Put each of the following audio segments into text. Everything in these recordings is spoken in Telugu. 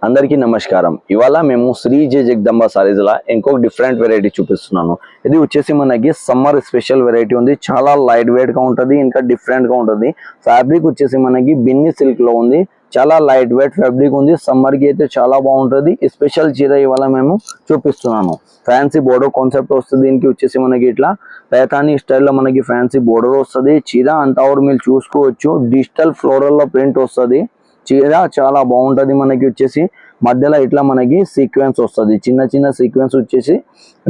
అందరికీ నమస్కారం. ఇవాళ మేము శ్రీ జే జగదంబ సారీస్ లా ఇంకొక డిఫరెంట్ వెరైటీ చూపిస్తున్నాను. ఇది వచ్చేసి మనకి సమ్మర్ స్పెషల్ వెరైటీ ఉంది. చాలా లైట్ వెయిట్ గా ఉంటది, ఇంకా డిఫరెంట్ గా ఉంటది. ఫ్యాబ్రిక్ వచ్చేసి మనకి బిన్ని సిల్క్ లో ఉంది. చాలా లైట్ వెయిట్ ఫ్యాబ్రిక్ ఉంది. సమ్మర్ కి అయితే చాలా బాగుంటది. స్పెషల్ చీర ఇవాళ మేము చూపిస్తున్నాను. ఫ్యాన్సీ బోర్డర్ కాన్సెప్ట్ వస్తుంది. దీనికి వచ్చేసి మనకి ఇట్లా పైతానీ స్టైల్లో మనకి ఫ్యాన్సీ బోర్డర్ వస్తుంది. చీర అంతా మీరు చూసుకోవచ్చు. డిజిటల్ ఫ్లోరల్ లో ప్రింట్ వస్తుంది. చీర చాలా బాగుంటది. మనకి వచ్చేసి మధ్యలో ఇట్లా మనకి సీక్వెన్స్ వస్తుంది. చిన్న చిన్న సీక్వెన్స్ వచ్చేసి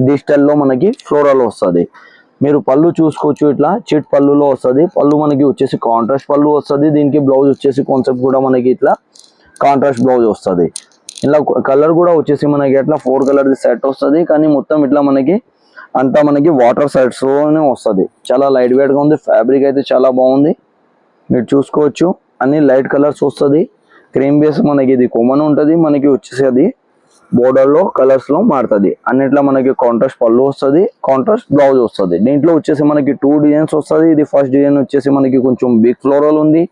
డిజిటల్ లో మనకి ఫ్లోరల్ వస్తుంది. మీరు పళ్ళు చూసుకోవచ్చు. ఇట్లా చిట్ పళ్ళులో వస్తుంది. పళ్ళు మనకి వచ్చేసి కాంట్రాస్ట్ పళ్ళు వస్తుంది. దీనికి బ్లౌజ్ వచ్చేసి కాన్సెప్ట్ కూడా మనకి ఇట్లా కాంట్రాస్ట్ బ్లౌజ్ వస్తుంది. ఇలా కలర్ కూడా వచ్చేసి మనకి ఇట్లా 4 కలర్ సెట్ వస్తుంది. కానీ మొత్తం ఇట్లా మనకి అంతా మనకి వాటర్ సెట్స్ లోనే వస్తుంది. చాలా లైట్ వెయిట్ గా ఉంది. ఫ్యాబ్రిక్ అయితే చాలా బాగుంది. మీరు చూసుకోవచ్చు. అన్ని లైట్ కలర్స్ వస్తుంది. క్రీమ్ బేస్ మనకి ఇది కామన్ ఉంటుంది. మనకి వచ్చేసి అది బోర్డర్ లో కలర్స్ లో మారుతుంది. అన్నిట్లో మనకి కాంట్రాస్ట్ పళ్ళు వస్తుంది, కాంట్రాస్ట్ బ్లౌజ్ వస్తుంది. దీంట్లో వచ్చేసి మనకి 2 డిజైన్స్ వస్తుంది. ఇది ఫస్ట్ డిజైన్ వచ్చేసి మనకి కొంచెం బిగ్ ఫ్లోరల్ ఉంది.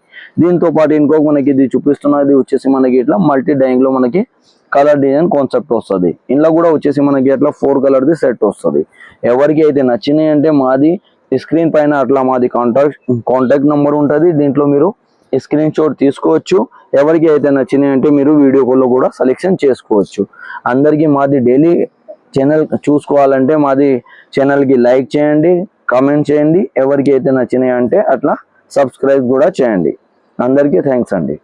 దీంతో పాటు ఇంకొక మనకి ఇది చూపిస్తున్నది వచ్చేసి మనకి ఇట్లా మల్టీ డైయింగ్ లో మనకి కలర్ డిజైన్ కాన్సెప్ట్ వస్తుంది. ఇంట్లో కూడా వచ్చేసి మనకి ఇట్లా 4 కలర్ది సెట్ వస్తుంది. ఎవరికి అయితే నచ్చినాయి అంటే మాది స్క్రీన్ పైన అట్లా మాది కాంటాక్ట్ నెంబర్ ఉంటుంది. దీంట్లో మీరు స్క్రీన్ షాట్ తీసుకోవచ్చు. ఎవరికి అయితే నచ్చినాయి అంటే మీరు వీడియో కాల్లో కూడా సెలెక్షన్ చేసుకోవచ్చు. అందరికీ మాది డైలీ ఛానల్ చూసుకోవాలంటే మాది ఛానల్కి లైక్ చేయండి, కామెంట్ చేయండి. ఎవరికి అయితే నచ్చినాయి అంటే అట్లా సబ్స్క్రైబ్ కూడా చేయండి. అందరికీ థ్యాంక్స్ అండి.